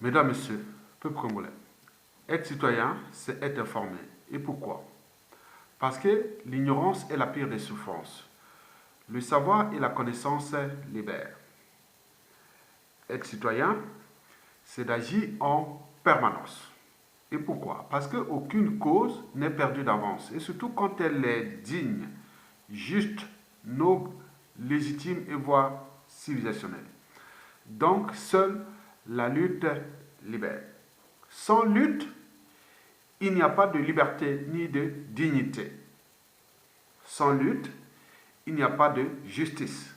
Mesdames, Messieurs, peuple congolais, être citoyen, c'est être informé. Et pourquoi? Parce que l'ignorance est la pire des souffrances. Le savoir et la connaissance libèrent. Être citoyen, c'est d'agir en permanence. Et pourquoi? Parce qu'aucune cause n'est perdue d'avance. Et surtout quand elle est digne, juste, noble, légitime et voire civilisationnelle. Donc, seule la lutte libère. Sans lutte, il n'y a pas de liberté ni de dignité. Sans lutte, il n'y a pas de justice.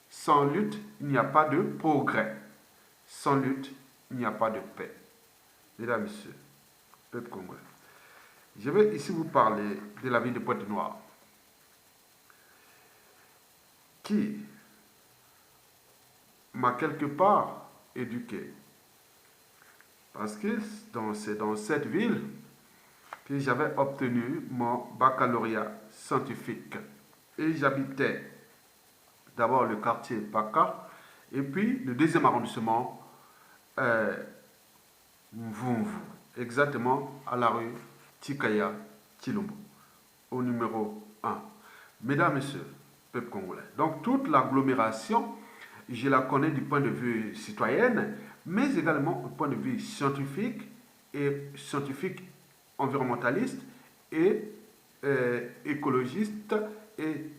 Sans lutte, il n'y a pas de progrès. Sans lutte, il n'y a pas de paix. Mesdames, Messieurs, peuple congolais, je vais ici vous parler de la ville de Pointe-Noire, qui m'a quelque part éduqué. Parce que c'est dans cette ville que j'avais obtenu mon baccalauréat scientifique. Et j'habitais d'abord le quartier Baka, et puis le deuxième arrondissement, Mvumvu, exactement à la rue Tikaya Chilombo, au numéro 1. Mesdames, Messieurs, peuple congolais, donc toute l'agglomération, je la connais du point de vue citoyen, mais également du point de vue scientifique et scientifique environnementaliste et écologiste et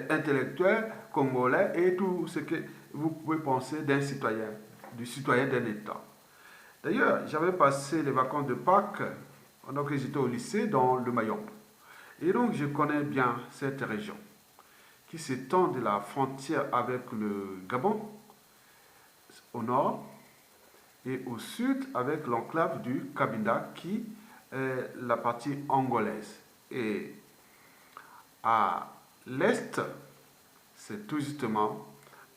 intellectuel congolais et tout ce que vous pouvez penser d'un citoyen, du citoyen d'un État. D'ailleurs, j'avais passé les vacances de Pâques, donc j'étais au lycée dans le Mayombe. Et donc je connais bien cette région qui s'étend de la frontière avec le Gabon au nord et au sud avec l'enclave du Cabinda qui est la partie angolaise. Et à l'est, c'est tout justement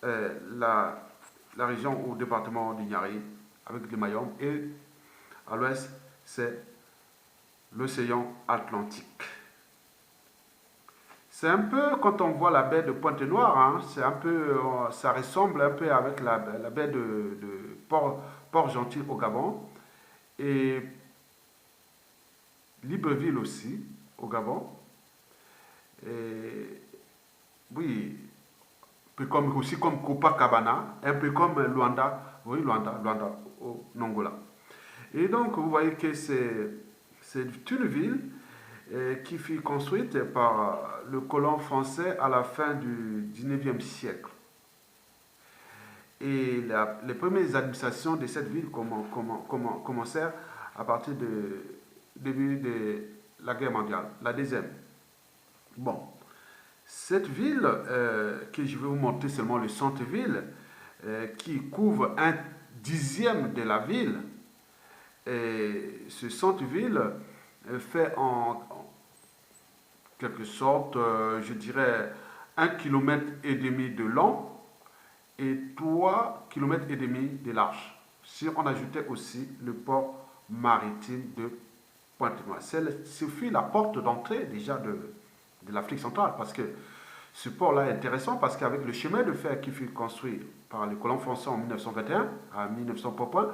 la région ou département du Niari avec le Mayombe et à l'ouest, c'est l'océan Atlantique. C'est un peu, quand on voit la baie de Pointe-Noire, hein, c'est un peu, ça ressemble un peu avec la baie de Port-Gentil au Gabon et Libreville aussi au Gabon. Et, oui, aussi comme Copacabana, un peu comme Luanda, oui, Luanda au Angola. Et donc, vous voyez que c'est une ville qui fut construite par le colon français à la fin du 19e siècle. Et les premières administrations de cette ville commencèrent à partir du début de la guerre mondiale, la deuxième. Bon, cette ville, que je vais vous montrer seulement le centre-ville, qui couvre un dixième de la ville, et ce centre-ville fait en quelque sorte, je dirais, 1,5 km de long et 3,5 km de large. Si on ajoutait aussi le port maritime de Pointe-Noire. Ce fut la porte d'entrée déjà de l'Afrique centrale parce que ce port-là est intéressant parce qu'avec le chemin de fer qui fut construit par les colons français en 1921 à 1900 points,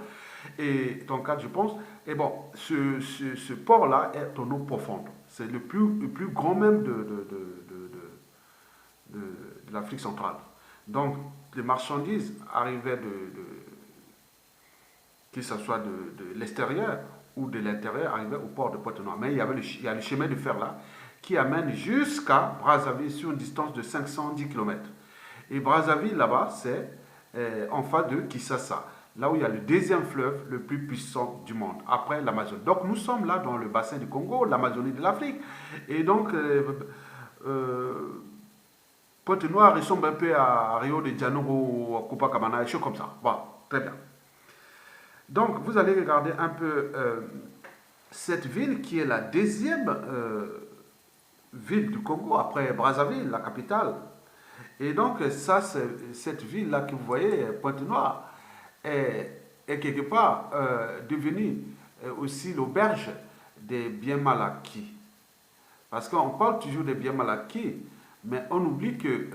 et dans le cadre, je pense, et bon, ce port-là est en eau profonde. C'est le plus grand même de l'Afrique centrale. Donc, les marchandises arrivaient que ce soit de l'extérieur ou de l'intérieur, arrivaient au port de Pointe-Noire. Mais il y a le chemin de fer là qui amène jusqu'à Brazzaville sur une distance de 510 km. Et Brazzaville, là-bas, c'est en face de Kinshasa, là où il y a le deuxième fleuve le plus puissant du monde, après l'Amazonie. Donc nous sommes là dans le bassin du Congo, l'Amazonie de l'Afrique. Et donc, Pointe-Noire ressemble un peu à Rio de Janeiro, à Copacabana, des choses comme ça. Bon, très bien. Donc, vous allez regarder un peu cette ville qui est la deuxième ville du Congo, après Brazzaville, la capitale. Et donc, ça, cette ville-là que vous voyez, Pointe-Noire, est quelque part devenue aussi l'auberge des biens mal acquis. Parce qu'on parle toujours des biens mal acquis, mais on oublie que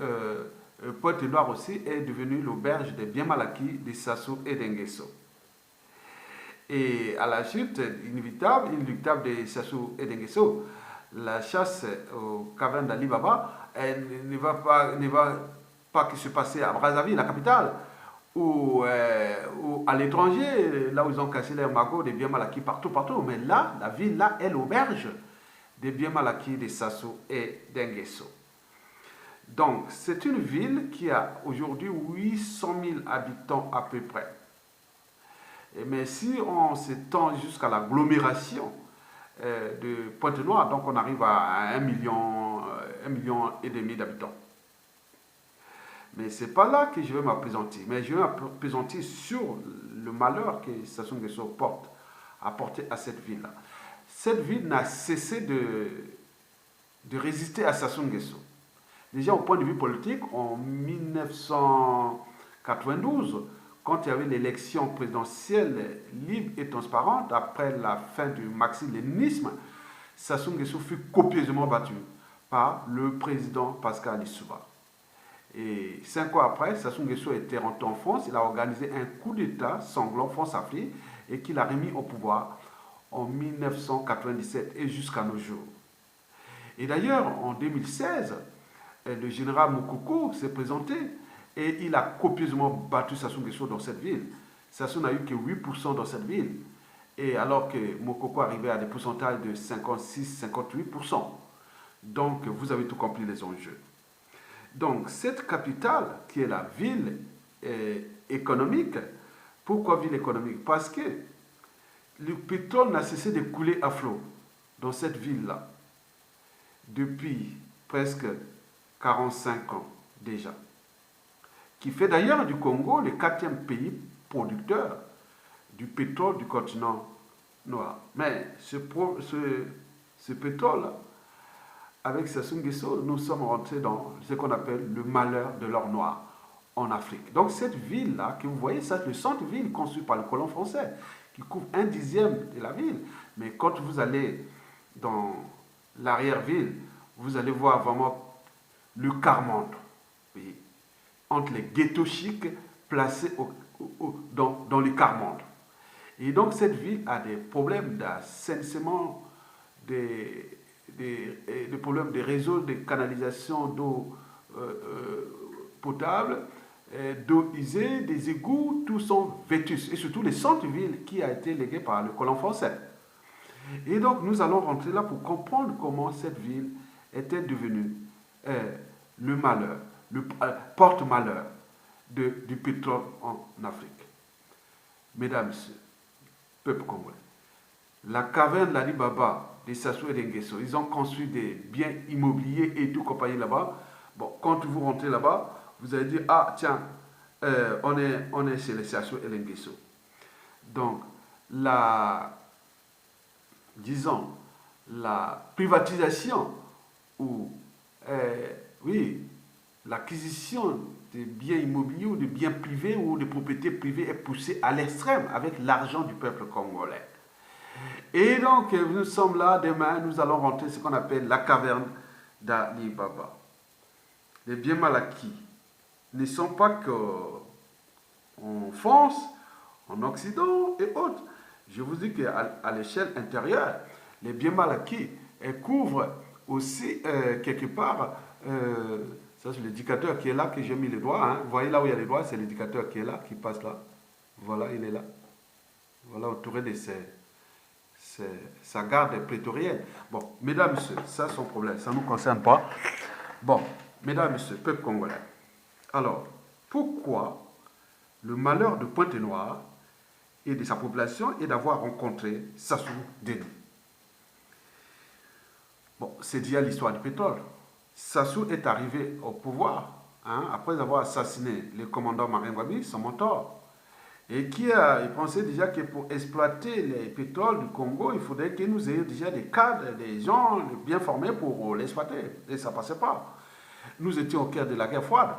Pointe-Noire aussi est devenue l'auberge des biens mal acquis de Sassou et d'Enguesso. Et à la suite, inéluctable de Sassou et d'Enguesso, la chasse aux cavernes d'Ali Baba, elle ne va pas que se passer à Brazzaville, la capitale, ou à l'étranger, là où ils ont cassé les magots des biens mal acquis partout, partout. Mais là, la ville, là, elle auberge des biens mal acquis de Sassou et d'Enguesso. Donc, c'est une ville qui a aujourd'hui 800 000 habitants à peu près. Mais si on s'étend jusqu'à l'agglomération de Pointe-Noire, donc on arrive à 1,5 million d'habitants. Mais ce n'est pas là que je vais m'appesantir. Mais je vais m'appesantir sur le malheur que Sassou Nguesso a porté à cette ville-là. Cette ville n'a cessé de résister à Sassou Nguesso. Déjà au point de vue politique, en 1992, quand il y avait l'élection présidentielle libre et transparente, après la fin du marxisme-léninisme, Sassou Nguesso fut copieusement battu par le président Pascal Lissouba. Et 5 ans après, Sassou Nguesso était rentré en France, il a organisé un coup d'État sanglant France-Afrique et qu'il a remis au pouvoir en 1997 et jusqu'à nos jours. Et d'ailleurs, en 2016, le général Moukoko s'est présenté et il a copieusement battu Sassou Nguesso dans cette ville. Sassou n'a eu que 8% dans cette ville, et alors que Moukoko arrivait à des pourcentages de 56-58%. Donc, vous avez tout compris les enjeux. Donc, cette capitale, qui est la ville économique, pourquoi ville économique? Parce que le pétrole n'a cessé de couler à flot dans cette ville-là depuis presque 45 ans déjà, qui fait d'ailleurs du Congo le 4e pays producteur du pétrole du continent noir. Mais ce pétrole, avec Sassou Nguesso, nous sommes rentrés dans ce qu'on appelle le malheur de l'or noir en Afrique. Donc cette ville-là, que vous voyez, c'est le centre-ville construit par le colon français, qui couvre 1/10 de la ville. Mais quand vous allez dans l'arrière-ville, vous allez voir vraiment le quart-monde, oui, entre les ghettos chics placés dans le quart-monde. Et donc cette ville a des problèmes d'assainissement, des problèmes de réseaux de canalisation d'eau potable, d'eau usée, des égouts, tous sont vétustes. Et surtout les centres-villes qui a été légué par le colon français. Et donc nous allons rentrer là pour comprendre comment cette ville était devenue le malheur, le porte-malheur du pétrole en Afrique. Mesdames, Messieurs, peuple congolais, la caverne d'Ali Baba, des Sassou et d'Enguesso, ils ont construit des biens immobiliers et tout compagnie là-bas. Bon, quand vous rentrez là-bas, vous allez dire, ah tiens, on est chez les Sassou et l'Enguesso. Donc, disons, la privatisation ou, oui, l'acquisition de biens immobiliers ou de biens privés ou de propriétés privées est poussée à l'extrême avec l'argent du peuple congolais. Et donc, nous sommes là, demain, nous allons rentrer ce qu'on appelle la caverne d'Ali Baba. Les biens mal acquis ne sont pas qu'en France, en Occident et autres. Je vous dis qu'à l'échelle intérieure, les biens mal acquis couvrent aussi quelque part, ça c'est l'indicateur qui est là, que j'ai mis les doigts. Hein. Vous voyez là où il y a les doigts, c'est l'indicateur qui est là, qui passe là. Voilà, il est là. Voilà, entouré de sa garde prétorienne. Bon, mesdames, messieurs, ça c'est son problème, ça ne nous concerne pas. Bon, mesdames, messieurs, peuple congolais. Alors, pourquoi le malheur de Pointe-Noire et de sa population est d'avoir rencontré Sassou Nguesso? Bon, c'est dit à l'histoire du pétrole. Sassou est arrivé au pouvoir après avoir assassiné le commandant Martin Ngouabi, son mentor, et il pensait déjà que pour exploiter les pétroles du Congo, il faudrait que nous ayons déjà des cadres, des gens bien formés pour l'exploiter. Et ça ne passait pas. Nous étions au cœur de la guerre froide.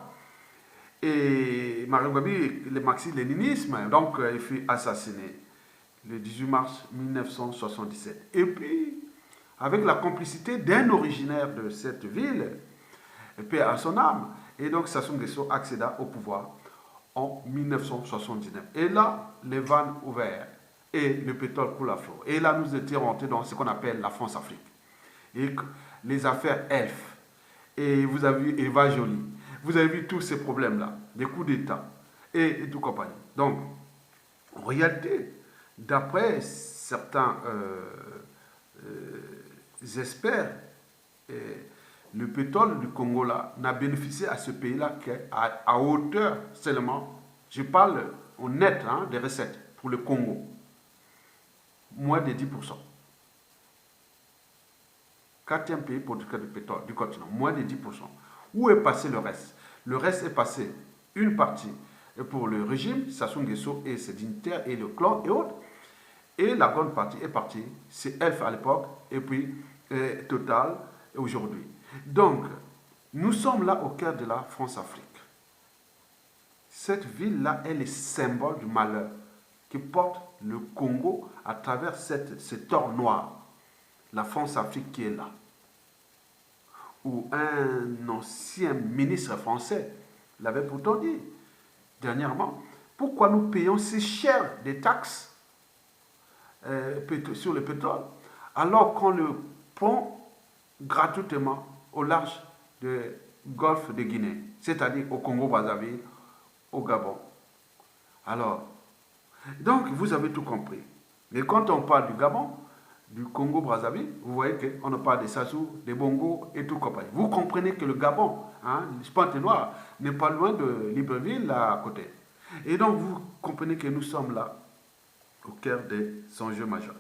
Et Martin Ngouabi, le marxisme-léninisme, donc il fut assassiné le 18 mars 1977. Et puis, avec la complicité d'un originaire de cette ville, paix à son âme, et donc Sassou Nguesso accéda au pouvoir en 1979. Et là, les vannes ouvertes et le pétrole coule à flot. Et là, nous étions rentrés dans ce qu'on appelle la France-Afrique. Et les affaires ELF. Et vous avez vu Eva Joly. Vous avez vu tous ces problèmes-là, des coups d'État et tout compagnie. Donc, en réalité, d'après certains experts, le pétrole du Congo là n'a bénéficié à ce pays-là qu'à hauteur seulement, je parle au net des recettes pour le Congo, moins de 10%. Quatrième pays producteur de pétrole du continent, moins de 10%. Où est passé le reste? Le reste est passé, une partie pour le régime, Sassou Nguesso et ses dignitaires et le clan et autres. Et la grande partie est partie, c'est Elf à l'époque, et puis Total aujourd'hui. Donc, nous sommes là au cœur de la France-Afrique. Cette ville-là est le symbole du malheur qui porte le Congo à travers cet or noir. La France-Afrique qui est là. Où un ancien ministre français l'avait pourtant dit dernièrement, pourquoi nous payons si cher des taxes sur le pétrole alors qu'on le prend gratuitement au large du golfe de Guinée, c'est-à-dire au Congo-Brazzaville, au Gabon. Alors, donc vous avez tout compris. Mais quand on parle du Gabon, du Congo-Brazzaville, vous voyez qu'on ne parle des Sassou, des Bongo et tout compagnie. Vous comprenez que le Gabon, le Pointe-Noire, n'est pas loin de Libreville, là à côté. Et donc vous comprenez que nous sommes là, au cœur des enjeux majeurs.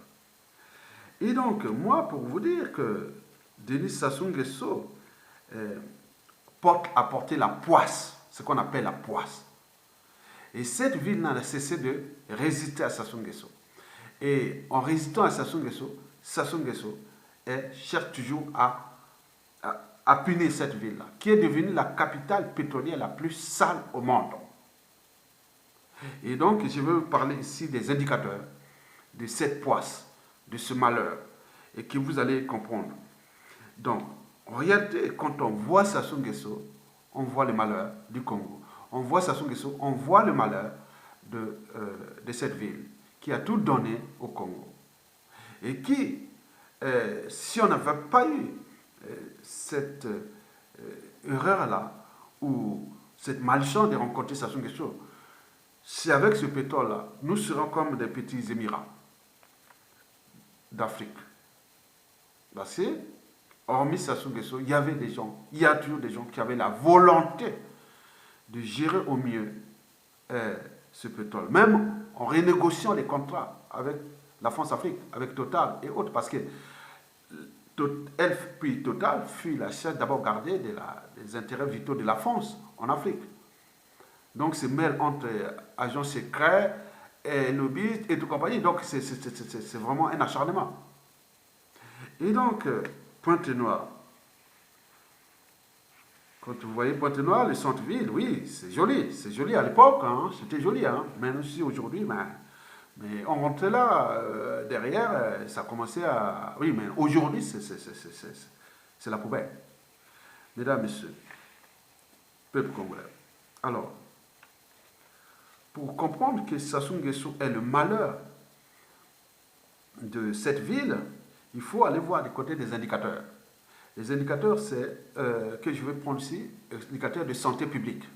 Et donc, moi, pour vous dire que Denis Sassou Nguesso a porté la poisse, ce qu'on appelle la poisse. Et cette ville n'a cessé de résister à Sassou Nguesso. Et en résistant à Sassou Nguesso cherche toujours à punir cette ville-là, qui est devenue la capitale pétrolière la plus sale au monde. Et donc, je veux parler ici des indicateurs de cette poisse, de ce malheur, et que vous allez comprendre. Donc, en réalité, quand on voit Sassou Nguesso, on voit le malheur du Congo. On voit Sassou Nguesso, on voit le malheur de cette ville qui a tout donné au Congo. Et qui, si on n'avait pas eu cette erreur-là, ou cette malchance de rencontrer Sassou Nguesso, c'est avec ce pétrole-là, nous serons comme des petits Émirats d'Afrique. Parce que, hormis Sassou Nguesso, il y a toujours des gens qui avaient la volonté de gérer au mieux ce pétrole. Même en renégociant les contrats avec la France-Afrique, avec Total et autres, parce que Elf puis Total fut la chaîne d'abord gardée des intérêts vitaux de la France en Afrique. Donc c'est mêle entre agents secrets et lobbyistes et tout compagnie. Donc c'est vraiment un acharnement. Et donc, Pointe-Noire. Quand vous voyez Pointe-Noire, le centre-ville, oui, c'est joli à l'époque, c'était joli, mais aussi aujourd'hui, mais on rentrait là, derrière, ça commençait à... Oui, mais aujourd'hui, c'est la poubelle. Mesdames, Messieurs, peuple congolais. Alors, pour comprendre que Sassou Nguesso est le malheur de cette ville, il faut aller voir du côté des indicateurs. Les indicateurs, c'est que je vais prendre ici, indicateurs de santé publique.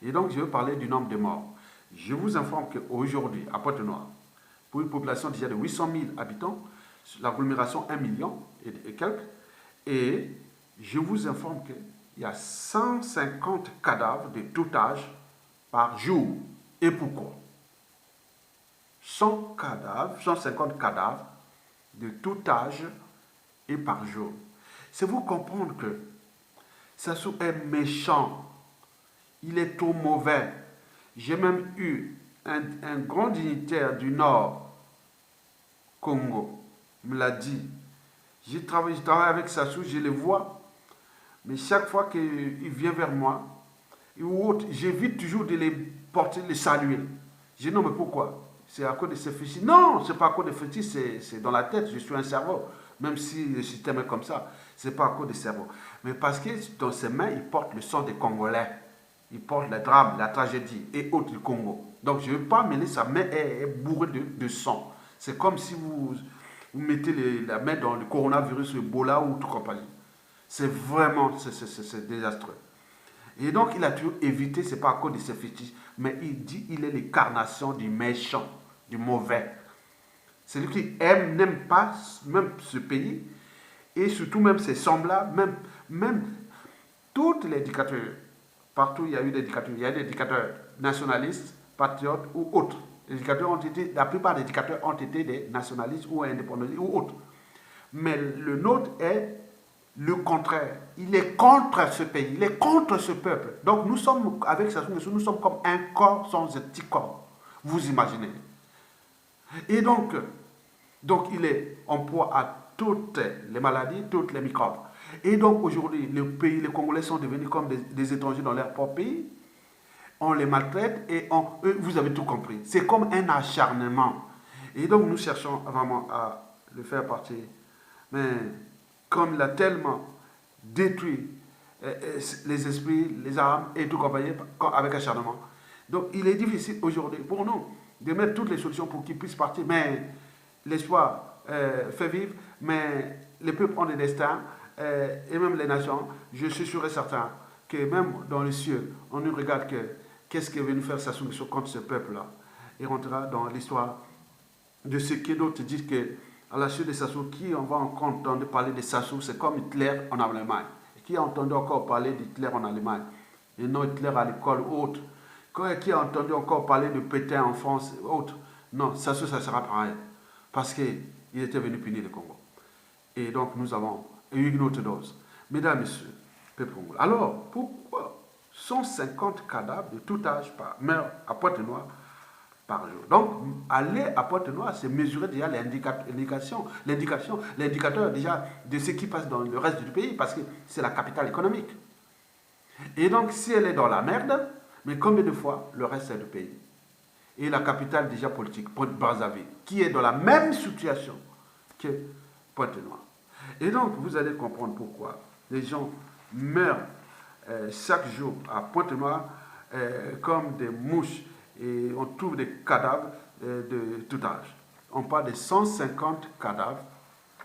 Et donc, je vais parler du nombre de morts. Je vous informe qu'aujourd'hui, à Pointe-Noire, pour une population déjà de 800 000 habitants, l'agglomération 1 million et quelques, et je vous informe qu'il y a 150 cadavres de tout âge par jour. Et pourquoi? 150 cadavres de tout âge et par jour. C'est vous comprendre que Sassou est méchant. Il est trop mauvais. J'ai même eu un grand dignitaire du Nord, Congo, me l'a dit. Je travaille avec Sassou, je le vois, mais chaque fois qu'il vient vers moi, j'évite toujours de les porter, les saluer. Je dis non, mais pourquoi? C'est à cause de ces fétiches. Non, c'est pas à cause des fétiches, c'est dans la tête, je suis un cerveau. Même si le système est comme ça, c'est pas à cause du cerveau. Mais parce que dans ses mains, il porte le sang des Congolais. Il porte le drame, la tragédie et autres du Congo. Donc je ne veux pas mêler ça, mais elle est bourrée de sang. C'est comme si vous mettez la main dans le coronavirus, le Ebola ou tout compagnie. C'est vraiment, c'est désastreux. Et donc il a toujours évité, c'est pas à cause de ses fétiches, mais il dit il est l'incarnation du méchant, du mauvais. C'est lui qui n'aime pas même ce pays, et surtout même ses semblables, même toutes les dictatures. Partout il y a eu des dictatures. Il y a des dictateurs nationalistes, patriotes ou autres. La plupart des dictateurs ont été des nationalistes ou indépendantistes ou autres. Mais le nôtre est le contraire. Il est contre ce pays, il est contre ce peuple. Donc nous sommes, avec Sassou Nguesso, nous sommes comme un corps sans un petit corps. Vous imaginez. Et donc il est en proie à toutes les maladies, toutes les microbes. Et donc aujourd'hui, les Congolais sont devenus comme des étrangers dans leur propre pays. On les maltraite et vous avez tout compris. C'est comme un acharnement. Et donc nous cherchons vraiment à le faire partir. Mais comme il a tellement détruit les esprits, les âmes et tout compagnie avec acharnement. Donc il est difficile aujourd'hui pour nous de mettre toutes les solutions pour qu'ils puissent partir. Mais l'espoir fait vivre, mais les peuples ont des destins et même les nations. Je suis sûr et certain que même dans les cieux, on nous regarde qu'est-ce qui est venu faire Sassou Nguesso contre ce peuple-là. Et rentrera dans l'histoire de ce que d'autres disent que à la suite de Sassou, qui on va encore entendre parler de Sassou, c'est comme Hitler en Allemagne. Qui a entendu encore parler d'Hitler en Allemagne et non Hitler à l'école ou autre. Qui a entendu encore parler de Pétain en France ou autre. Non, Sassou, ça sera pareil. Parce qu'il était venu punir le Congo. Et donc nous avons eu une autre dose. Mesdames, Messieurs, peuple congolais. Alors, pourquoi 150 cadavres de tout âge meurent à Pointe-Noire par jour? Donc, aller à Pointe-Noire, c'est mesurer déjà l'indicateur déjà de ce qui passe dans le reste du pays, parce que c'est la capitale économique. Et donc, si elle est dans la merde, mais combien de fois le reste du pays? Et la capitale déjà politique, Brazzaville, qui est dans la même situation que Pointe-Noire. Et donc, vous allez comprendre pourquoi les gens meurent chaque jour à Pointe-Noire comme des mouches et on trouve des cadavres de tout âge. On parle de 150 cadavres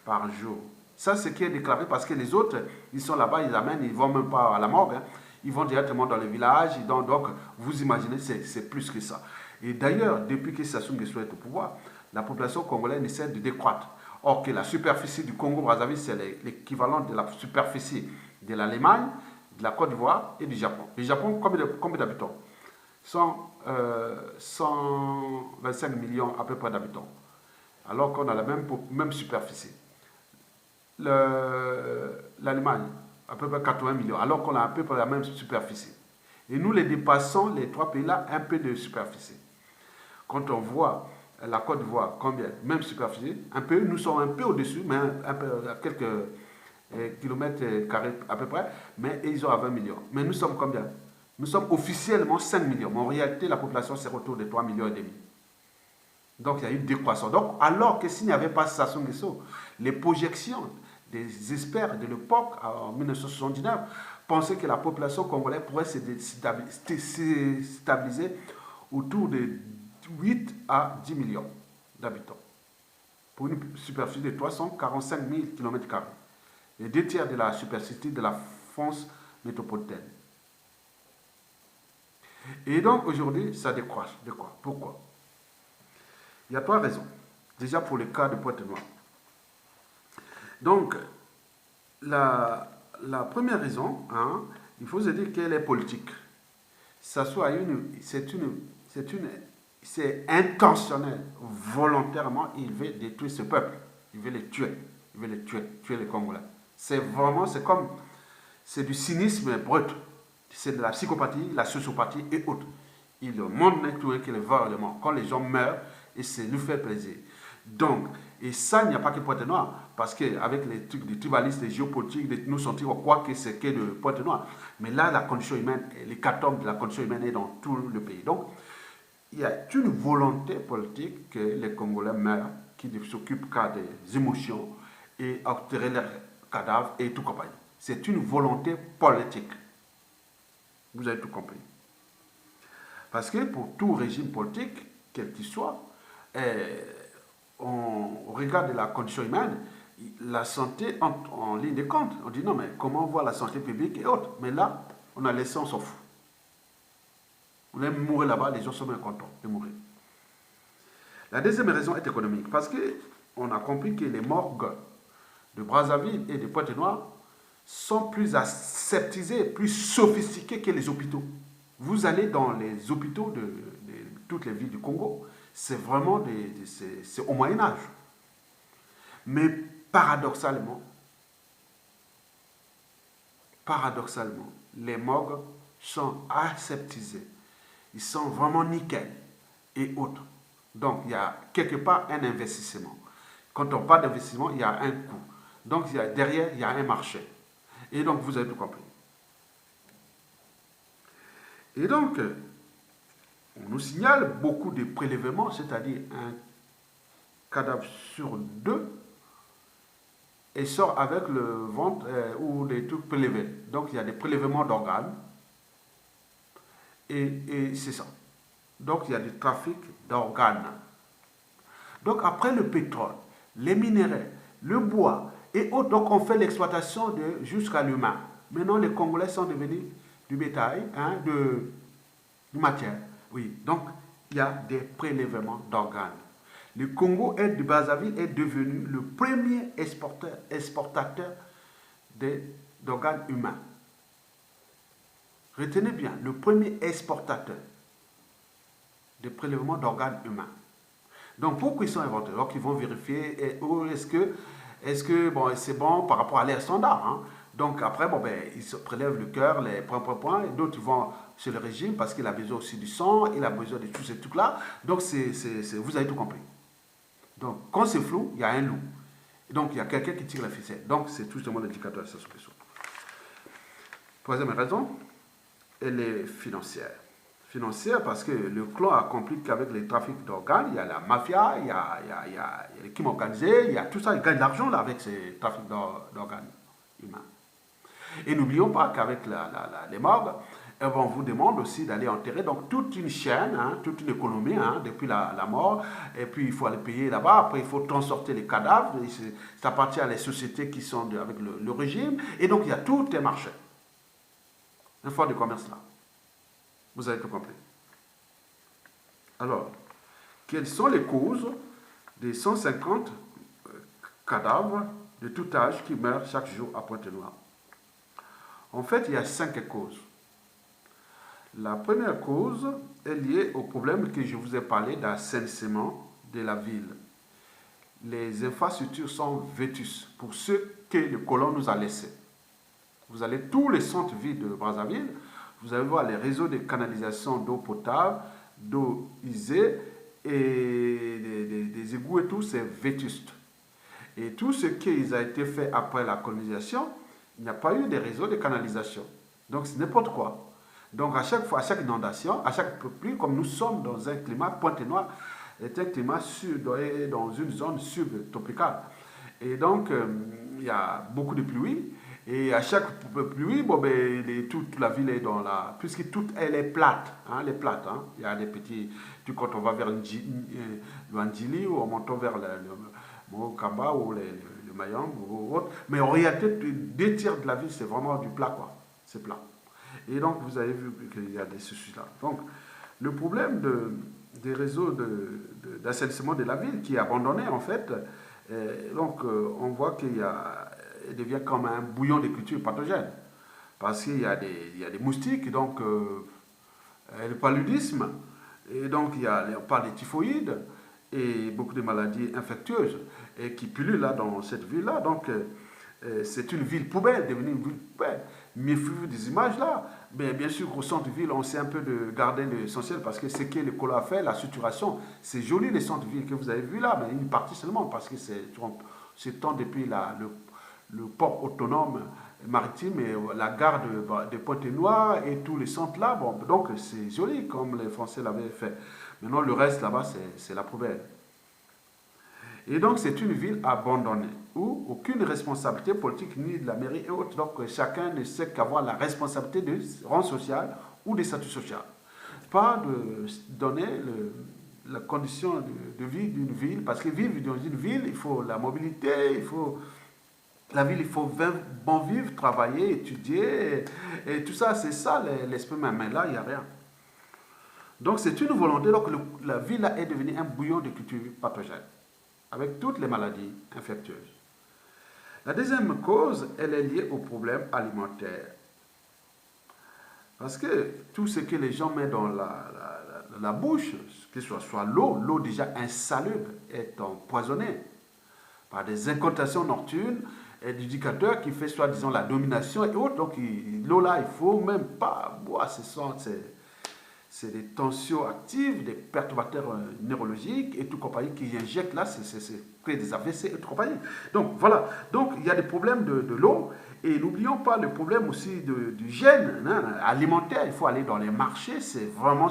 par jour. Ça, c'est ce qui est déclaré parce que les autres, ils sont là-bas, ils amènent, ils ne vont même pas à la morgue, hein. Ils vont directement dans les villages. Donc vous imaginez, c'est plus que ça. Et d'ailleurs, depuis que Sassou Nguesso est au pouvoir, la population congolaise essaie de décroître. Or que la superficie du Congo-Brazzaville, c'est l'équivalent de la superficie de l'Allemagne, de la Côte d'Ivoire et du Japon. Le Japon, combien d'habitants? 125 millions à peu près d'habitants. Alors qu'on a la même superficie. L'Allemagne, à peu près 80 millions, alors qu'on a à peu près la même superficie. Et nous les dépassons, les trois pays-là, un peu de superficie. Quand on voit la Côte d'Ivoire, combien? Même superficie, un peu, nous sommes un peu au-dessus, mais un peu, à quelques kilomètres carrés à peu près, mais ils ont à 20 millions. Mais nous sommes combien? Nous sommes officiellement 5 millions, mais en réalité, la population c'est autour de 3 millions et demi. Donc, il y a eu une décroissance. Donc, alors que s'il n'y avait pas Sassou Nguesso, les projections des experts de l'époque, en 1979, pensaient que la population congolaise pourrait se stabiliser autour de 8 à 10 millions d'habitants, pour une superficie de 345 000 km². Les 2 tiers de la superficie de la France métropolitaine. Et donc, aujourd'hui, ça décroît. De quoi? Pourquoi? Il y a 3 raisons. Déjà pour le cas de Pointe-Noire. Donc, la première raison, hein, il faut se dire qu'elle est politique. C'est intentionnel, volontairement, il veut détruire ce peuple. Il veut les tuer. Il veut les tuer les Congolais. C'est du cynisme brut. C'est de la psychopathie, la sociopathie et autres. Il le monde n'est tout que le vraiment. Quand les gens meurent, et c'est nous fait plaisir. Donc, et ça, il n'y a pas que Pointe-Noire, parce qu'avec les trucs des tribalistes, les géopolitiques, nous sentir quoi que c'est que de Pointe-Noire. Mais là, la condition humaine, l'hécatombe de la condition humaine est dans tout le pays. Donc, il y a une volonté politique que les Congolais meurent, qui ne s'occupent qu'à des émotions et enterrer leurs cadavres et tout compagnie. C'est une volonté politique. Vous avez tout compris. Parce que pour tout régime politique, quel qu'il soit, au regard de la condition humaine, la santé entre en ligne de compte. On dit non, mais comment on voit la santé publique et autres. Mais là, on a laissé, on s'en fout. On aime mourir là-bas, les gens sont bien contents de mourir. La deuxième raison est économique, parce qu'on a compris que les morgues de Brazzaville et de Pointe-Noire sont plus aseptisés, plus sophistiqués que les hôpitaux. Vous allez dans les hôpitaux de toutes les villes du Congo, c'est vraiment c'est au Moyen-Âge. Mais paradoxalement, les morgues sont aseptisés. Ils sont vraiment nickel et autres. Donc, il y a quelque part un investissement. Quand on parle d'investissement, il y a un coût. Donc, derrière, il y a un marché. Et donc, vous avez tout compris. Et donc, on nous signale beaucoup de prélèvements, c'est-à-dire un cadavre sur deux et sort avec le ventre ou des trucs prélevés. Donc, il y a des prélèvements d'organes. Et c'est ça. Donc, il y a du trafic d'organes. Donc, après le pétrole, les minéraux, le bois et autres, donc on fait l'exploitation jusqu'à l'humain. Maintenant, les Congolais sont devenus du bétail, de matière. Oui, donc il y a des prélèvements d'organes. Le Congo de Brazzaville est devenu le premier exportateur d'organes humains. Retenez bien, le premier exportateur de prélèvements d'organes humains. Donc pourquoi ils sont inventés? Donc ils vont vérifier est-ce que bon, c'est bon par rapport à l'air standard. Hein? Donc après, bon, ben, ils se prélèvent le cœur, les points, et d'autres vont sur le régime parce qu'il a besoin aussi du sang, il a besoin de tous ces trucs-là. Donc vous avez tout compris. Donc quand c'est flou, il y a un loup. Donc il y a quelqu'un qui tire la ficelle. Donc c'est tout simplement l'indicateur de sa suppression. Troisième raison, elle est financière. Financière parce que le clan a compris qu'avec les trafics d'organes, il y a la mafia, il y a les crimes organisés, il y a tout ça, ils gagnent de l'argent là avec ces trafics d'organes humains. Et n'oublions pas qu'avec les morgues, on vous demande aussi d'aller enterrer donc toute une chaîne, hein, toute une économie hein, depuis la mort, et puis il faut aller payer là-bas, après il faut transporter les cadavres, ça appartient à les sociétés qui sont avec le régime, et donc il y a tout un marché, un fonds de commerce là. Vous avez tout compris. Alors, quelles sont les causes des 150 cadavres de tout âge qui meurent chaque jour à Pointe-Noire? En fait, il y a 5 causes. La première cause est liée au problème que je vous ai parlé d'assainissement de la ville. Les infrastructures sont vétustes pour ce que le colon nous a laissé. Vous allez tous les centres-villes de Brazzaville, vous allez voir les réseaux de canalisation d'eau potable, d'eau usée et des égouts et tout, c'est vétuste. Et tout ce qui a été fait après la colonisation, il n'y a pas eu de réseau de canalisation. Donc c'est n'importe quoi. Donc à chaque fois, à chaque inondation, à chaque pluie, comme nous sommes dans un climat, Pointe-Noire est un climat dans une zone subtropicale. Et donc il y a beaucoup de pluie. Et à chaque pluie, bon, ben, toute la ville est dans la... Puisque toute elle est plate. Hein, elle est plate. Hein. Il y a des petits... Quand on va vers le Ndjili ou en montant vers le Mokamba ou le Mayang ou autre. Mais en réalité, 2 tiers de la ville, c'est vraiment du plat, quoi. C'est plat. Et donc, vous avez vu qu'il y a des soucis-là. Donc, le problème des réseaux d'assainissement de la ville qui est abandonné, en fait, donc on voit qu'il y a... Elle devient comme un bouillon de culture pathogène. Parce qu'il y a des moustiques, donc le paludisme, et donc on parle des typhoïdes, et beaucoup de maladies infectieuses, et qui pullulent là dans cette ville-là. Donc c'est une ville poubelle, devenue une ville poubelle. Méfiez-vous des images là. Mais bien sûr, au centre-ville, on sait un peu de garder l'essentiel, parce que ce que le colon a fait, la suturation, c'est joli les centres-villes que vous avez vu là, mais une partie seulement, parce que c'est tant depuis le port autonome maritime et la gare de Pointe-Noire et tous les centres là. Bon, donc c'est joli comme les Français l'avaient fait. Maintenant, le reste là-bas, c'est la poubelle. Et donc, c'est une ville abandonnée où aucune responsabilité politique ni de la mairie et autres. Donc, chacun ne sait qu'avoir la responsabilité du rang social ou du statut social. pas de donner la condition de vie d'une ville, parce que vivre dans une ville, il faut la mobilité, la ville, il faut bon vivre, travailler, étudier, et tout ça, c'est ça l'esprit même. Mais là, il n'y a rien. Donc c'est une volonté, donc la ville là, est devenue un bouillon de culture pathogène, avec toutes les maladies infectieuses. La deuxième cause, elle est liée au problème alimentaire. Parce que tout ce que les gens mettent dans la bouche, que ce soit l'eau déjà insalubre, est empoisonnée par des incantations nocturnes et d'éducateurs qui fait soi-disant la domination et autres. Donc l'eau là, il ne faut même pas boire. C'est des tensions actives, des perturbateurs neurologiques et tout compagnie qui injectent là, c'est créer des AVC et tout compagnie. Donc voilà, donc il y a des problèmes de l'eau et n'oublions pas le problème aussi du gène alimentaire. Il faut aller dans les marchés, c'est vraiment,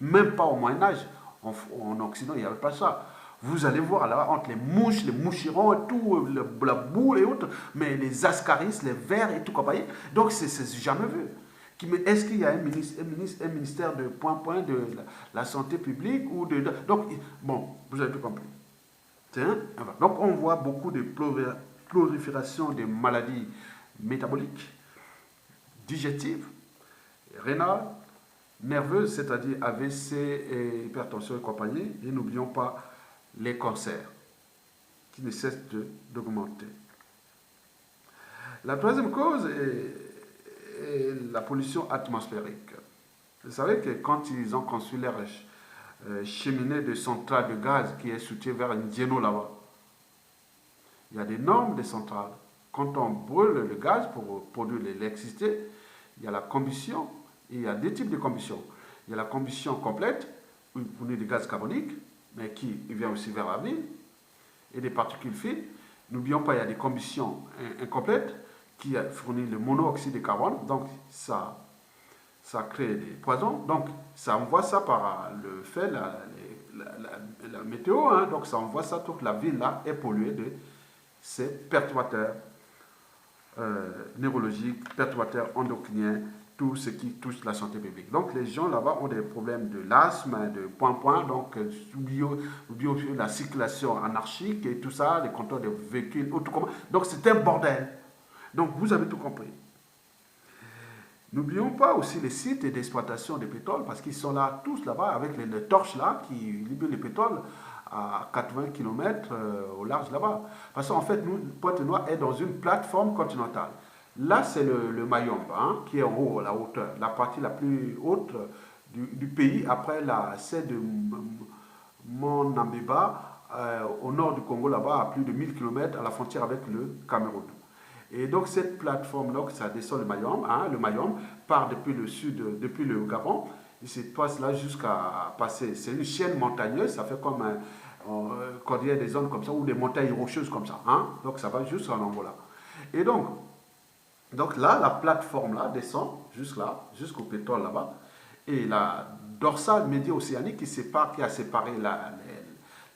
même pas au Moyen-Âge, en Occident, il n'y avait pas ça. Vous allez voir là, entre les mouches, les moucherons et tout, la boule et autres, mais les ascaris, les vers et tout compagnie. Donc c'est jamais vu. Est-ce qu'il y a un ministère de point de la santé publique ou de... Donc, bon, vous avez tout compris. Donc, on voit beaucoup de prolifération des maladies métaboliques, digestives, rénales, nerveuses, c'est-à-dire AVC et hypertension et compagnie. Et n'oublions pas les cancers qui ne cessent d'augmenter. La troisième cause est la pollution atmosphérique. Vous savez que quand ils ont construit leur cheminée de centrale de gaz qui est soutien vers Ndieno là-bas, il y a des normes de centrales. Quand on brûle le gaz pour produire l'électricité, il y a la combustion et il y a deux types de combustion. Il y a la combustion complète, où il fournit du gaz carbonique, mais qui vient aussi vers la ville, et des particules fines. N'oublions pas, il y a des combustions incomplètes, qui fournit le monoxyde de carbone, donc ça crée des poisons. Donc ça envoie ça par le fait, la météo, hein, donc ça envoie ça, toute la ville là est polluée de ces perturbateurs neurologiques, perturbateurs endocriniens, tout ce qui touche la santé publique. Donc les gens là-bas ont des problèmes de l'asthme, de point, donc la circulation anarchique et tout ça, les compteurs de véhicules, tout comment. Donc c'est un bordel. Donc, vous avez tout compris. N'oublions pas aussi les sites d'exploitation de pétrole, parce qu'ils sont là, tous là-bas, avec les torches là, qui libèrent le pétrole à 80 km au large là-bas. Parce qu'en fait, nous, Pointe-Noire est dans une plateforme continentale. Là, c'est le Mayombe, hein, qui est en haut, à la hauteur, la partie la plus haute du pays, après celle de Mont Nambeba, au nord du Congo, là-bas, à plus de 1000 km, à la frontière avec le Cameroun. Et donc cette plateforme-là, ça descend le Mayombe part depuis le sud, depuis le Gabon, et se passe là jusqu'à passer. C'est une chaîne montagneuse, ça fait comme quand il y a des zones comme ça, ou des montagnes rocheuses comme ça. Hein? Donc ça va jusqu'en Angola. Et donc là, la plateforme-là descend jusqu'au pétrole là-bas. Et la dorsale médio-océanique qui a séparé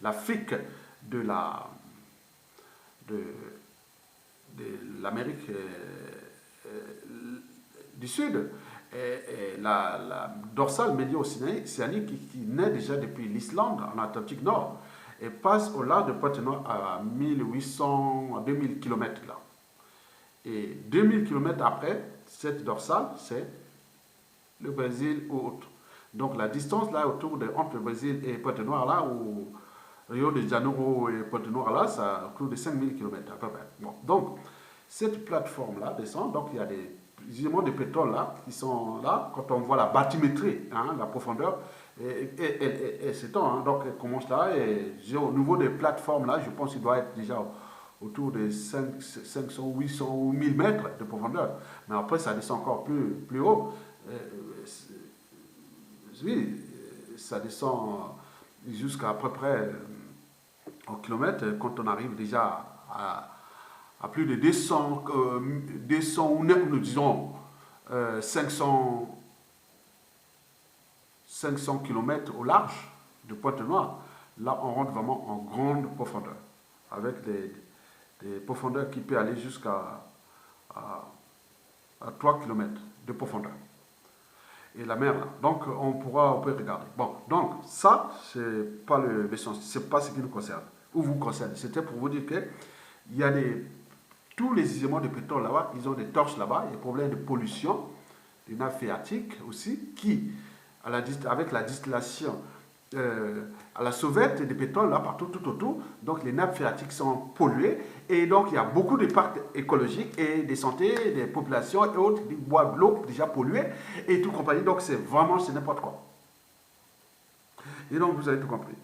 l'Afrique de l'Amérique du Sud, et la dorsale médio-océanique qui naît déjà depuis l'Islande en Atlantique Nord et passe au large de Pointe-Noire à 2000 km là. Et 2000 km après, cette dorsale, c'est le Brésil ou autre. Donc la distance là entre le Brésil et Pointe-Noire là, où Rio de Janeiro et Pointe-Noire là, ça autour de 5000 km à peu près. Bon, donc, cette plateforme-là descend, donc il y a des gisements de pétrole là, qui sont là, quand on voit la bathymétrie, hein, la profondeur, et c'est temps, hein, donc elle commence là, et au niveau des plateformes là, je pense qu'il doit être déjà autour de 500, 800 ou 1000 mètres de profondeur. Mais après, ça descend encore plus haut. Oui, ça descend jusqu'à peu près au kilomètre, quand on arrive déjà à plus de 200 ou nous disons 500 km au large de Pointe-Noire, là on rentre vraiment en grande profondeur, avec des profondeurs qui peuvent aller jusqu'à 3 km de profondeur. et la mer là. Donc on peut regarder. Bon, donc ça, c'est pas c'est pas ce qui nous concerne, ou vous concerne. C'était pour vous dire que il y a tous les gisements de pétrole là-bas, ils ont des torches là-bas, il y a des problèmes de pollution, des nappes phréatiques aussi, qui, avec la distillation, à la sauvette des pétroles là, partout, tout autour, donc les nappes phréatiques sont polluées, et donc il y a beaucoup de parcs écologiques et des santé, des populations et autres, des bois de l'eau déjà pollués, et tout compagnie, donc c'est n'importe quoi. Et donc vous avez tout compris.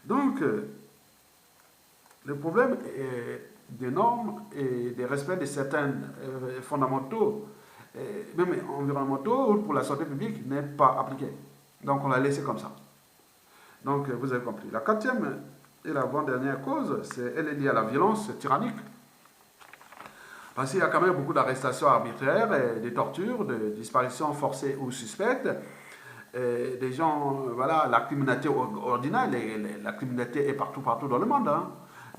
Donc, le problème des normes et des respects de certains fondamentaux, même environnementaux, pour la santé publique, n'est pas appliqué. Donc on l'a laissé comme ça. Donc vous avez compris. La quatrième et la dernière cause, elle est liée à la violence tyrannique. Parce qu'il y a quand même beaucoup d'arrestations arbitraires, des tortures, des disparitions forcées ou suspectes. Des gens, voilà, la criminalité ordinaire, la criminalité est partout dans le monde. Hein.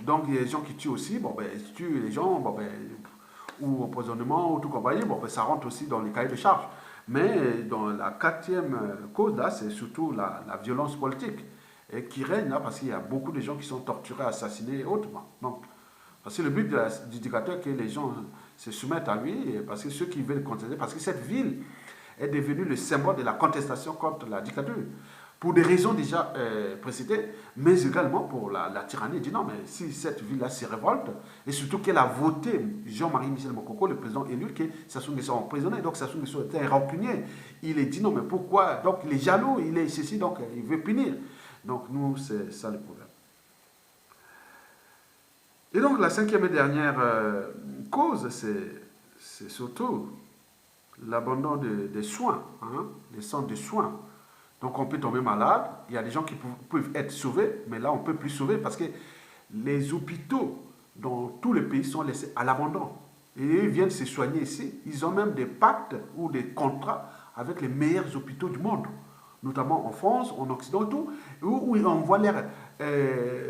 Donc il y a des gens qui tuent aussi, bon ben, ils tuent les gens, bon ben, ou empoisonnement, ou tout compagnie, bon ben, ça rentre aussi dans les cahiers de charges. Mais dans la quatrième cause, là, c'est surtout la violence politique qui règne, là, parce qu'il y a beaucoup de gens qui sont torturés, assassinés et autres. Donc, parce que le but du dictateur, c'est que les gens se soumettent à lui, parce que ceux qui veulent contester, parce que cette ville est devenue le symbole de la contestation contre la dictature. Pour des raisons déjà précédées, mais également pour la tyrannie. Il dit non, mais si cette ville-là se révolte, et surtout qu'elle a voté Jean-Marie Michel Mokoko, le président élu, que Sassou Nguesso a emprisonné, donc Sassou Nguesso était rancunier. Il est dit non, mais pourquoi? Donc il est jaloux, il est ceci, donc il veut punir. Donc nous, c'est ça le problème. Et donc la cinquième et dernière cause, c'est surtout l'abandon des soins, hein, des centres de soins. Donc on peut tomber malade, il y a des gens qui peuvent être sauvés, mais là on ne peut plus sauver parce que les hôpitaux dans tous les pays sont laissés à l'abandon. Et ils viennent se soigner ici. Ils ont même des pactes ou des contrats avec les meilleurs hôpitaux du monde, notamment en France, en Occident, tout, où ils envoient leurs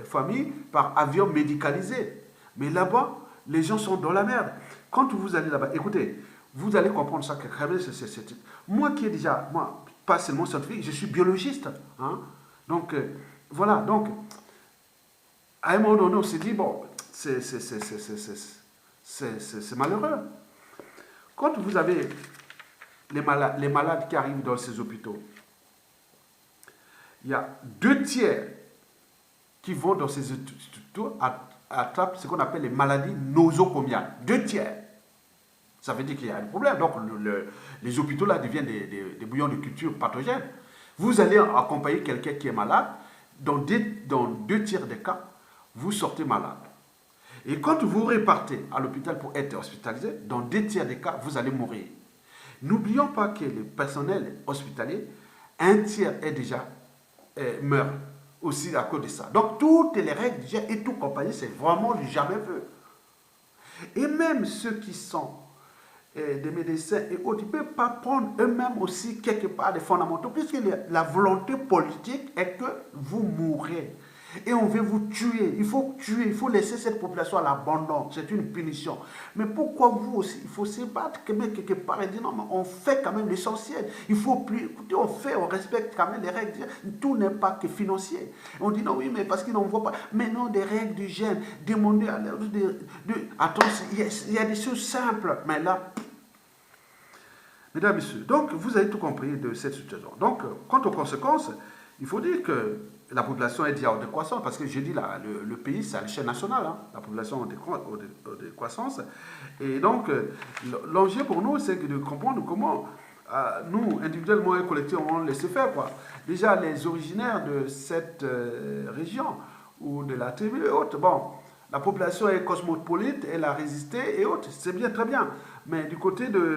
familles par avion médicalisé. Mais là-bas, les gens sont dans la merde. Quand vous allez là-bas, écoutez, vous allez comprendre ça. Moi qui est déjà, moi, pas seulement scientifique, je suis biologiste. Hein? Donc, voilà. Donc, à un moment donné, on s'est dit, bon, c'est malheureux. Quand vous avez les malades qui arrivent dans ces hôpitaux, il y a 2/3 qui vont dans ces hôpitaux attrapent ce qu'on appelle les maladies nosocomiales. 2/3. Ça veut dire qu'il y a un problème. Donc, les hôpitaux là deviennent des bouillons de culture pathogènes. Vous allez accompagner quelqu'un qui est malade, dans 2/3 des cas, vous sortez malade. Et quand vous repartez à l'hôpital pour être hospitalisé, dans 2/3 des cas, vous allez mourir. N'oublions pas que le personnel hospitalier, 1/3 est déjà meurt aussi à cause de ça. Donc, toutes les règles et tout compagnie, c'est vraiment du jamais vu. Et même ceux qui sont des médecins et autres, ils ne peuvent pas prendre eux-mêmes aussi quelque part des fondamentaux, puisque la volonté politique est que vous mourrez. Et on veut vous tuer. Il faut tuer, il faut laisser cette population à l'abandon. C'est une punition. Mais pourquoi vous aussi? Il faut se battre quelque part et dire non, mais on fait quand même l'essentiel. Il faut plus. Écoutez, on respecte quand même les règles. Tout n'est pas que financier. On dit non, oui, mais parce qu'ils n'en voient pas. Mais non, des règles du gène, demander à l'air attends, il y a des choses simples. Mais là, mesdames et messieurs, donc vous avez tout compris de cette situation. Donc, quant aux conséquences, il faut dire que la population est déjà en décroissance, parce que je dis là, le pays, c'est à l'échelle nationale, hein, la population en décroissance. Et donc, l'enjeu pour nous, c'est de comprendre comment nous, individuellement et collectivement, on laisse faire, quoi. Déjà, les originaires de cette région, ou de la tribu et autres, bon, la population est cosmopolite, elle a résisté et autres, c'est bien, très bien. Mais du côté des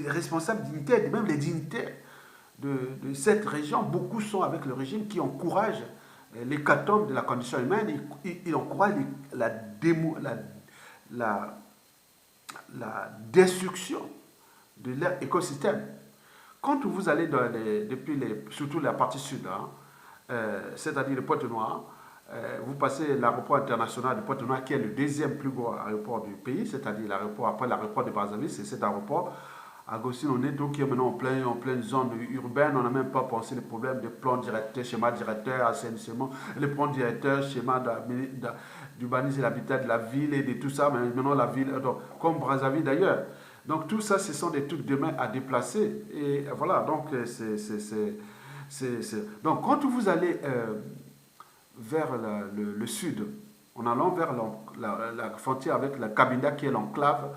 responsables dignitaires, même les dignitaires, de cette région, beaucoup sont avec le régime qui encourage l'hécatombe de la condition humaine, il encourage la destruction de leur écosystème. Quand vous allez surtout la partie sud, hein, c'est-à-dire le Pointe-Noire, vous passez l'aéroport international de Pointe-Noire, qui est le deuxième plus gros aéroport du pays, c'est-à-dire l'aéroport, après l'aéroport de Brazzaville, c'est cet aéroport Agostine Neto, qui est maintenant en pleine zone urbaine. On n'a même pas pensé les problèmes de plan directeur, schéma directeur, assainissement, les plans directeurs, schéma d'urbanisme et l'habitat de la ville et de tout ça. Mais maintenant, la ville, donc, comme Brazzaville d'ailleurs. Donc, tout ça, ce sont des trucs demain à déplacer. Et voilà, donc, donc quand vous allez vers le sud, en allant vers la frontière avec la Cabinda, qui est l'enclave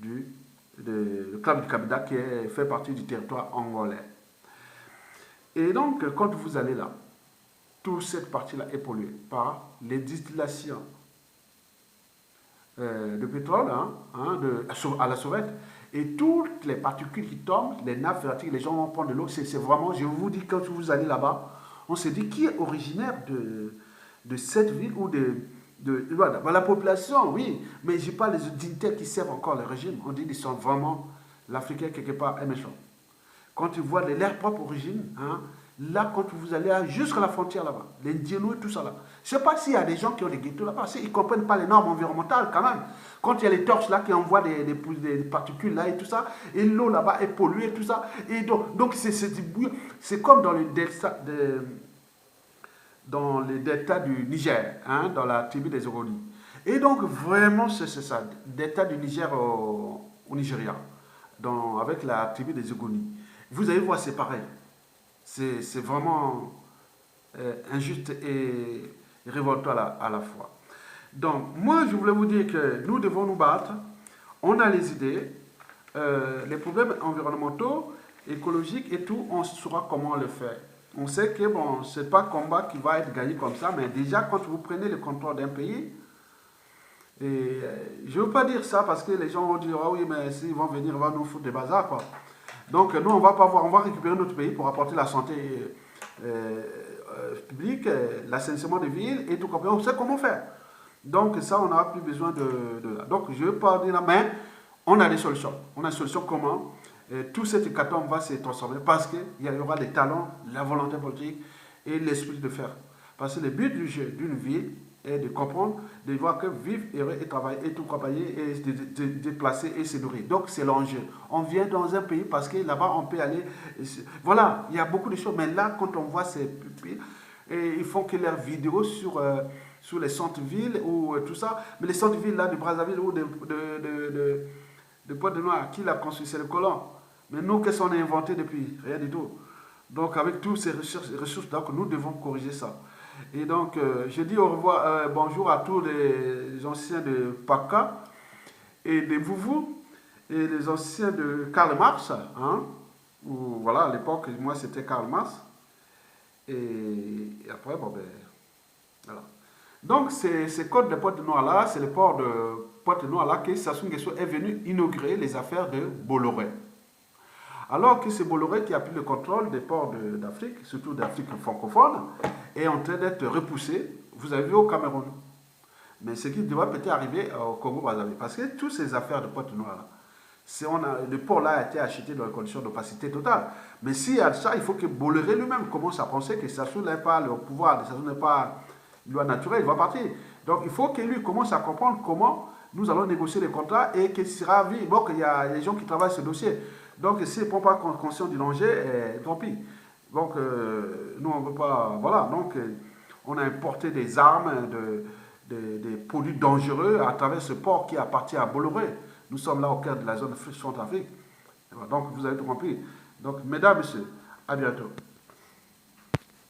le club du Cabinda, qui fait partie du territoire angolais. Et donc, quand vous allez là, toute cette partie-là est polluée par les distillations de pétrole à la sauvette. Et toutes les particules qui tombent, les nappes phréatiques, les gens vont prendre de l'eau. C'est vraiment, je vous dis, quand vous allez là-bas, on se dit qui est originaire de cette ville ou voilà. La population, oui, mais je parle des dignitaires qui servent encore le régime. On dit qu'ils sont vraiment, l'Africain quelque part est méchant. Quand tu vois leur propre origine, là, quand vous allez jusqu'à la frontière là-bas, les Ndiénou et tout ça là, je ne sais pas s'il y a des gens qui ont des ghettos là-bas, ils ne comprennent pas les normes environnementales quand même. Quand il y a les torches là qui envoient des particules là et tout ça, et l'eau là-bas est polluée et tout ça, et donc c'est comme dans le delta du Niger, dans la tribu des Ogoni. Et donc vraiment c'est ça, delta du Niger au Nigeria, avec la tribu des Ogoni. Vous allez voir, c'est pareil. C'est vraiment injuste et révoltant à la fois. Donc, moi, je voulais vous dire que nous devons nous battre. On a les idées, les problèmes environnementaux, écologiques et tout, on saura comment le faire. On sait que, bon, ce n'est pas un combat qui va être gagné comme ça, mais déjà, quand vous prenez le contrôle d'un pays, et je ne veux pas dire ça parce que les gens vont dire, ah oui, mais s'ils vont venir, ils vont nous foutre des bazars, quoi. Donc, nous, on va pas voir, on va récupérer notre pays pour apporter la santé publique, l'assainissement des villes et tout. On sait comment faire. Donc, ça, on n'aura plus besoin de. Donc, je ne veux pas dire, mais on a des solutions. On a des solutions comment tout cet hécatombe va se transformer parce qu'il y aura des talents, la volonté politique et l'esprit de faire. Parce que le but du jeu d'une ville est de comprendre, de voir que vivre, et travailler, et tout travailler, et se déplacer et se nourrir. Donc, c'est l'enjeu. On vient dans un pays parce que là-bas, on peut aller. Voilà, il y a beaucoup de choses. Mais là, quand on voit ces pupilles, ils font que leurs vidéos sur les centres-villes ou tout ça. Mais les centres-villes là de Brazzaville ou de Pointe-Noire, qui l'a construit? C'est le colon. Mais nous, qu'est-ce qu'on a inventé depuis? Rien du tout. Donc, avec toutes ces ressources, donc, nous devons corriger ça. Et donc, je dis au revoir, bonjour à tous les anciens de PACA et de Vouvou et les anciens de Karl Marx. Où, voilà, à l'époque, moi, c'était Karl Marx. Et après, bon, ben, voilà. Donc, ces côtes de Pointe-Noire là, c'est le port de Pointe-Noire là que Sassou Nguesso est venu inaugurer les affaires de Bolloré. Alors que c'est Bolloré qui a pris le contrôle des ports d'Afrique, surtout d'Afrique francophone, est en train d'être repoussé, vous avez vu, au Cameroun. Mais ce qui devrait peut-être arriver au Congo-Brazzaville, parce que toutes ces affaires de Pointe-Noire, le port là a été acheté dans les conditions d'opacité totale. Mais s'il y a ça, il faut que Bolloré lui-même commence à penser que Sassou n'est pas le pouvoir, Sassou n'est pas loi naturelle, il va partir. Donc il faut que lui commence à comprendre comment nous allons négocier les contrats et qu'il sera vu. Bon, qu'il y a des gens qui travaillent sur ce dossier. Donc s'il ne prend pas conscience du danger, tant pis. Donc nous on ne veut pas. Voilà, donc on a importé des armes, des produits dangereux à travers ce port qui appartient à Bolloré. Nous sommes là au cœur de la zone Centrafrique. Donc vous avez tout compris. Donc mesdames, messieurs, à bientôt.